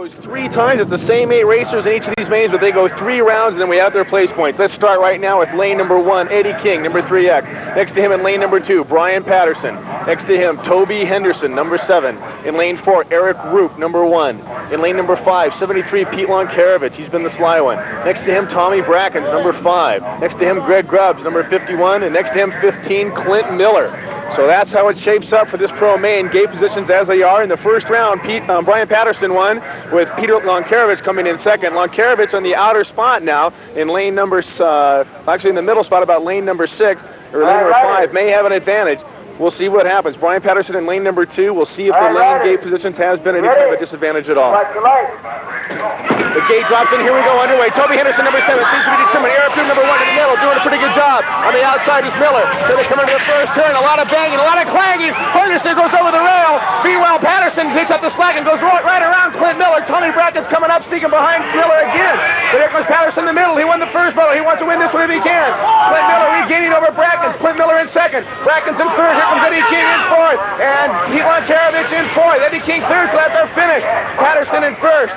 goes 3 times. It's the same 8 racers in each of these mains, but they go 3 rounds, and then we have their place points. Let's start right now with lane number 1, Eddie King, number 3X. Next to him in lane number 2, Brian Patterson. Next to him, Toby Henderson, number 7. In lane 4, Eric Roop, number 1. In lane number 5, 73, Pete Lonkarovich. He's been the sly one. Next to him, Tommy Brackens, number 5. Next to him, Greg Grubbs, number 51. And next to him, 15, Clint Miller. So that's how it shapes up for this pro main. Gate positions as they are. In the first round, Brian Patterson won, with Peter Lonkarovich coming in second. Lonkarovich on the outer spot now in lane number, actually in the middle spot, about lane number 6, or lane number 5, may have an advantage. We'll see what happens. Brian Patterson in lane number 2. We'll see if the lane gate positions has been any kind of a disadvantage at all. The gate drops in. Here we go, underway. Toby Henderson, number 7, seems to be determined. Eric Roop, number 1 in the middle, doing a pretty good job. On the outside is Miller. So they come into the first turn. A lot of banging, a lot of clanging. Henderson goes over the rail. Meanwhile, Patterson takes up the slack and goes right around Clint Miller. Tommy Bracken's coming up, sneaking behind Miller again. But here comes Patterson in the middle. He won the first battle. He wants to win this one if he can. Clint Miller regaining over Brackens. Clint Miller in second. Brackens in third. Here comes Eddie King in fourth. And Pete Lonkarovich in fourth. Eddie King third, so that's our finish. Patterson in first.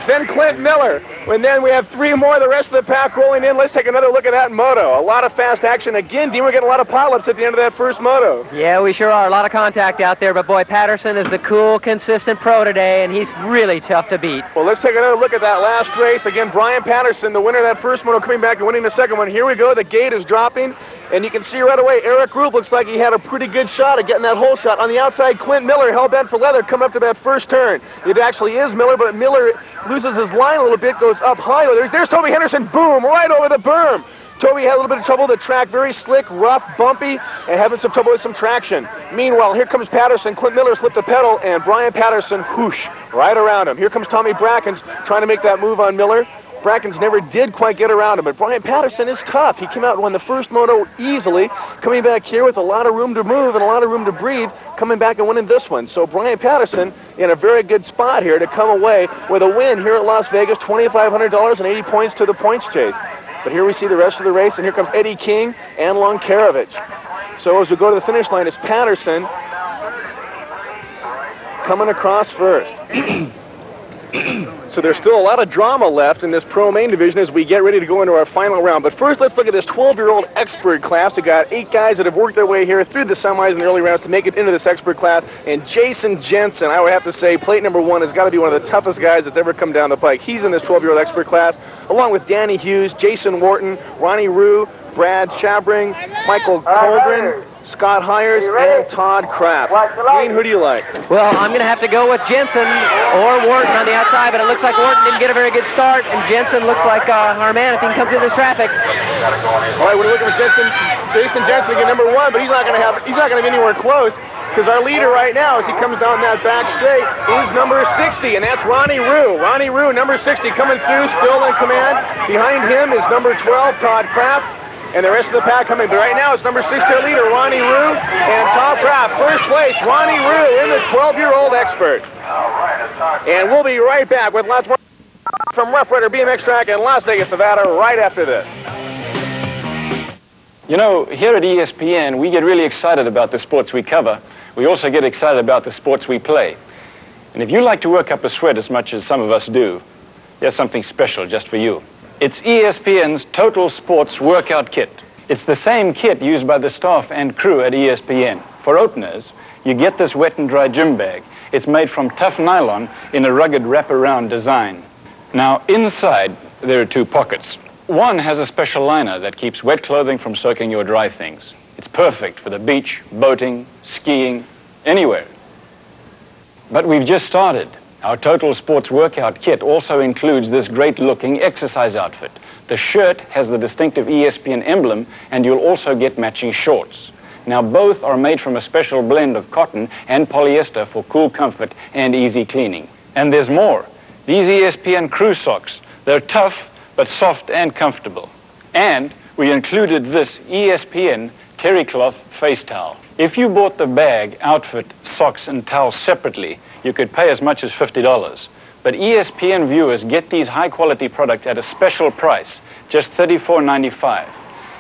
Then Clint Miller. And then we have 3 more, the rest of the pack rolling in. Let's take another look at that moto. A lot of fast action. Again, Dean, we're getting a lot of pileups at the end of that first moto. Yeah, we sure are. A lot of contact out there. But, boy, Patterson is the cool, consistent pro today, and he's really tough to beat. Well, let's take another look at that last race. Again, Brian Patterson, the winner of that first moto, coming back and winning the second one. Here we go. The gate is dropping. And you can see right away, Eric Roop looks like he had a pretty good shot at getting that hole shot. On the outside, Clint Miller, hell-bent for leather, coming up to that first turn. It actually is Miller, but Miller loses his line a little bit, goes up high. There's Toby Henderson, boom, right over the berm. Toby had a little bit of trouble with the track, very slick, rough, bumpy, and having some trouble with some traction. Meanwhile, here comes Patterson. Clint Miller slipped a pedal, and Brian Patterson, whoosh, right around him. Here comes Tommy Brackens trying to make that move on Miller. Brackens never did quite get around him, but Brian Patterson is tough. He came out and won the first moto easily, coming back here with a lot of room to move and a lot of room to breathe, coming back and winning this one. So Brian Patterson in a very good spot here to come away with a win here at Las Vegas, $2,500 and 80 points to the points chase. But here we see the rest of the race, and here comes Eddie King and Lonkarovich. So as we go to the finish line, it's Patterson coming across first. So there's still a lot of drama left in this pro main division as we get ready to go into our final round. But first, let's look at this 12-year-old expert class. We got 8 guys that have worked their way here through the semis and the early rounds to make it into this expert class. And Jason Jensen, I would have to say, plate number 1 has got to be one of the toughest guys that's ever come down the pike. He's in this 12-year-old expert class, along with Danny Hughes, Jason Wharton, Ronnie Woo, Brad Chabring, Michael Coldren, Scott Hires, and Todd Kraft. Dean, who do you like? Well, I'm going to have to go with Jensen or Wharton on the outside, but it looks like Wharton didn't get a very good start, and Jensen looks like our man if he can come through this traffic. All right, we're looking for Jason Jensen again, number 1, but he's not going to be anywhere close, because our leader right now, as he comes down that back straight, is number 60, and that's Ronnie Woo. Ronnie Woo, number 60, coming through, still in command. Behind him is number 12, Todd Kraft. And the rest of the pack coming. But right now it's number 6 tier leader, Ronnie Woo, and Todd Kraft. First place, Ronnie Woo in the 12-year-old expert. And we'll be right back with lots more from Rough Rider BMX Track in Las Vegas, Nevada, right after this. You know, here at ESPN, we get really excited about the sports we cover. We also get excited about the sports we play. And if you like to work up a sweat as much as some of us do, here's something special just for you. It's ESPN's Total Sports Workout Kit. It's the same kit used by the staff and crew at ESPN. For openers, you get this wet and dry gym bag. It's made from tough nylon in a rugged wraparound design. Now, inside, there are 2 pockets. One has a special liner that keeps wet clothing from soaking your dry things. It's perfect for the beach, boating, skiing, anywhere. But we've just started. Our Total Sports Workout Kit also includes this great-looking exercise outfit. The shirt has the distinctive ESPN emblem, and you'll also get matching shorts. Now, both are made from a special blend of cotton and polyester for cool comfort and easy cleaning. And there's more. These ESPN crew socks, they're tough, but soft and comfortable. And we included this ESPN terry cloth face towel. If you bought the bag, outfit, socks, and towels separately, you could pay as much as $50. But ESPN viewers get these high-quality products at a special price, just $34.95.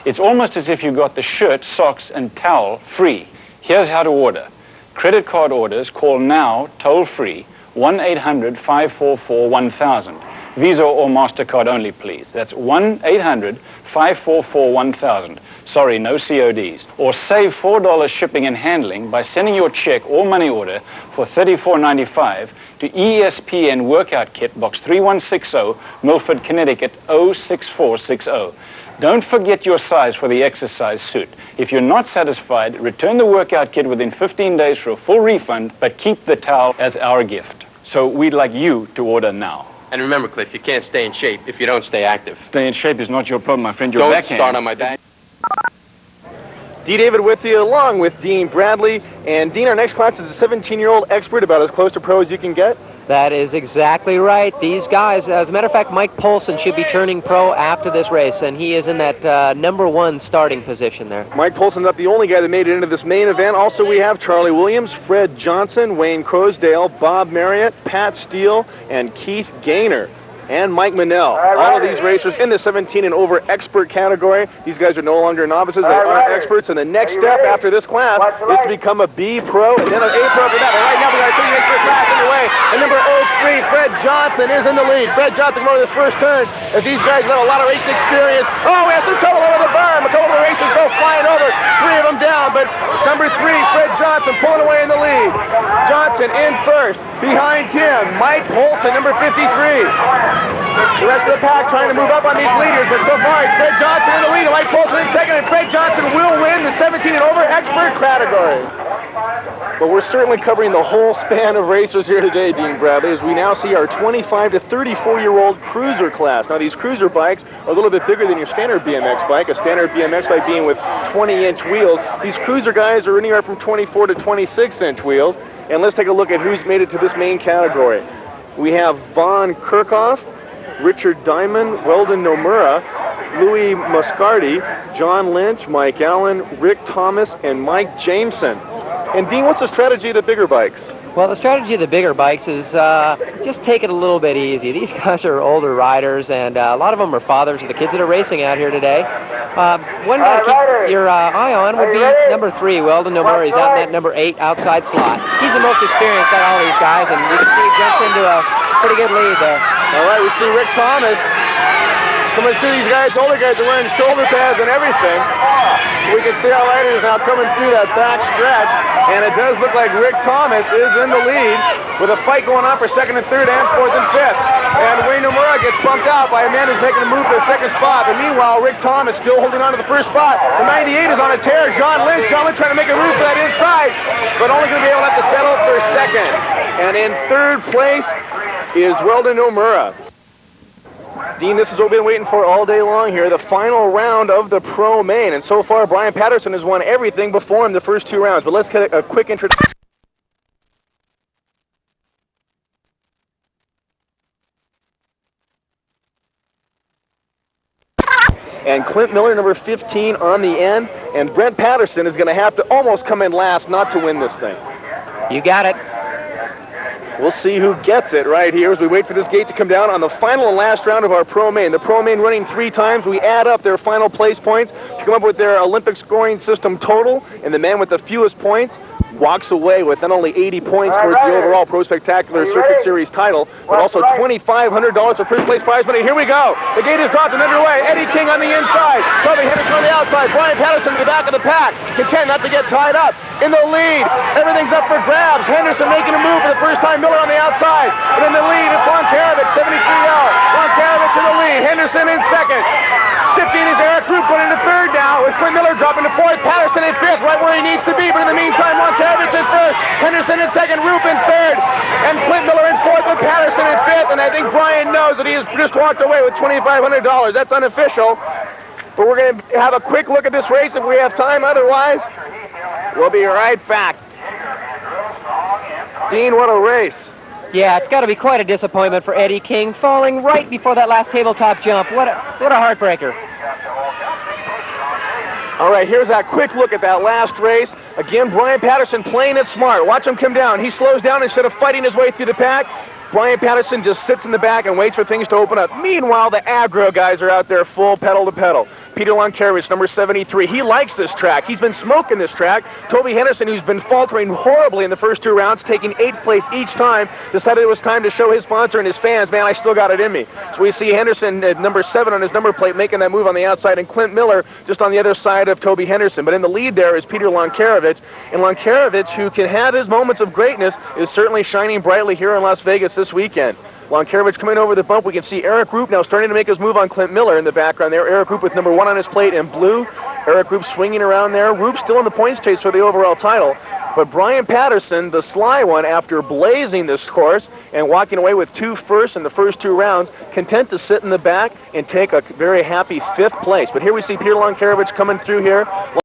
It's almost as if you got the shirt, socks, and towel free. Here's how to order. Credit card orders, call now, toll-free, 1-800-544-1000. Visa or MasterCard only, please. That's 1-800-544-1000. Sorry, no CODs. Or save $4 shipping and handling by sending your check or money order for $34.95 to ESPN Workout Kit, Box 3160, Milford, Connecticut 06460. Don't forget your size for the exercise suit. If you're not satisfied, return the workout kit within 15 days for a full refund, but keep the towel as our gift. So we'd like you to order now. And remember, Cliff, you can't stay in shape if you don't stay active. Stay in shape is not your problem, my friend. Your Don't backhand. start on my back. D. David with you, along with Dean Bradley. And Dean, our next class is a 17-year-old expert, about as close to pro as you can get. That is exactly right. These guys, as a matter of fact, Mike Polson should be turning pro after this race, and he is in that #1 starting position there. Mike Polson's not the only guy that made it into this main event. Also, we have Charlie Williams, Fred Johnson, Wayne Crosdale, Bob Marriott, Pat Steele, and Keith Gaynor. And Mike Manell. All of these racers in the 17 and over expert category. These guys are no longer novices, they are experts, and the next step after this class is to become a B pro and then an A pro for that. But right now we got a 30 expert class underway, and number 03, Fred Johnson, is in the lead. Fred Johnson going to this first turn as these guys have a lot of racing experience. Oh, we have some trouble over the berm. A couple of the racers go flying over, 3 of them down, but number 3, Fred Johnson, pulling away in the lead. Johnson in first. Behind him, Mike Polson, number 53. The rest of the pack trying to move up on these leaders, but so far it's Fred Johnson in the lead, and Mike Polson in second, and Fred Johnson will win the 17 and over expert category. But we're certainly covering the whole span of racers here today, Dean Bradley, as we now see our 25 to 34-year-old cruiser class. Now, these cruiser bikes are a little bit bigger than your standard BMX bike, a standard BMX bike being with 20-inch wheels. These cruiser guys are anywhere from 24 to 26-inch wheels. And let's take a look at who's made it to this main category. We have Vaughn Kirchhoff, Richard Diamond, Weldon Nomura, Louis Muscardi, John Lynch, Mike Allen, Rick Thomas, and Mike Jameson. And Dean, what's the strategy of the bigger bikes? Well, the strategy of the bigger bikes is just take it a little bit easy. These guys are older riders, and a lot of them are fathers of the kids that are racing out here today. One guy to keep your eye on would be number 3, Weldon Nomura. He's out in that number 8 outside slot. He's the most experienced out of all these guys, and you can see he jumps into a pretty good lead there. All right, we see Rick Thomas. Coming through these guys, older guys are wearing shoulder pads and everything. We can see our riders now coming through that back stretch, and it does look like Rick Thomas is in the lead with a fight going on for second and third and fourth and fifth. And Wayne Nomura gets bumped out by a man who's making a move for the second spot. And meanwhile, Rick Thomas still holding on to the first spot. The 98 is on a tear. John Lynch trying to make a move for that inside, but only going to be able to have to settle for second. And in third place is Weldon Nomura. Dean, this is what we've been waiting for all day long here, the final round of the Pro Main. And so far, Brian Patterson has won everything before him the first 2 rounds. But let's get a quick introduction. And Clint Miller, number 15, on the end. And Brent Patterson is going to have to almost come in last not to win this thing. You got it. We'll see who gets it right here as we wait for this gate to come down on the final and last round of our Pro Main. The Pro Main running 3 times. We add up their final place points to come up with their Olympic scoring system total, and the man with the fewest points walks away with not only 80 points towards the overall Pro Spectacular Circuit Series title, but also $2,500 for first place prize money. Here we go. The gate is dropped and underway. Eddie King on the inside. Toby Henderson on the outside. Brian Patterson to the back of the pack. Content not to get tied up. In the lead. Everything's up for grabs. Henderson making a move for the first time. Miller on the outside. But in the lead, it's Lonkarovich, 73L. Lonkarovich in the lead. Henderson in second. Shifting his Eric Group going into third now, with Quinn Miller dropping to fourth. Patterson in fifth, right where he needs to be. But in the meantime, Lonkarovich in first. Henderson in second. Roop in third. And Clint Miller in fourth with Patterson in fifth. And I think Brian knows that he has just walked away with $2,500. That's unofficial. But we're going to have a quick look at this race if we have time. Otherwise, we'll be right back. Dean, what a race. Yeah, it's got to be quite a disappointment for Eddie King, falling right before that last tabletop jump. What a heartbreaker. All right, here's that quick look at that last race. Again, Brian Patterson playing it smart. Watch him come down. He slows down instead of fighting his way through the pack. Brian Patterson just sits in the back and waits for things to open up. Meanwhile, the aggro guys are out there full pedal to pedal. Peter Lonkarevich, number 73. He likes this track. He's been smoking this track. Toby Henderson, who's been faltering horribly in the first 2 rounds, taking 8th place each time, decided it was time to show his sponsor and his fans, man, I still got it in me. So we see Henderson at number 7 on his number plate making that move on the outside, and Clint Miller just on the other side of Toby Henderson. But in the lead there is Peter Lonkarevich. And Lonkarevich, who can have his moments of greatness, is certainly shining brightly here in Las Vegas this weekend. Lonkarevich coming over the bump. We can see Eric Roop now starting to make his move on Clint Miller in the background there. Eric Roop with number 1 on his plate in blue. Eric Roop swinging around there. Roop still in the points chase for the overall title. But Brian Patterson, the sly one, after blazing this course and walking away with 2 firsts in the first 2 rounds, content to sit in the back and take a very happy 5th place. But here we see Peter Lonkarevich coming through here.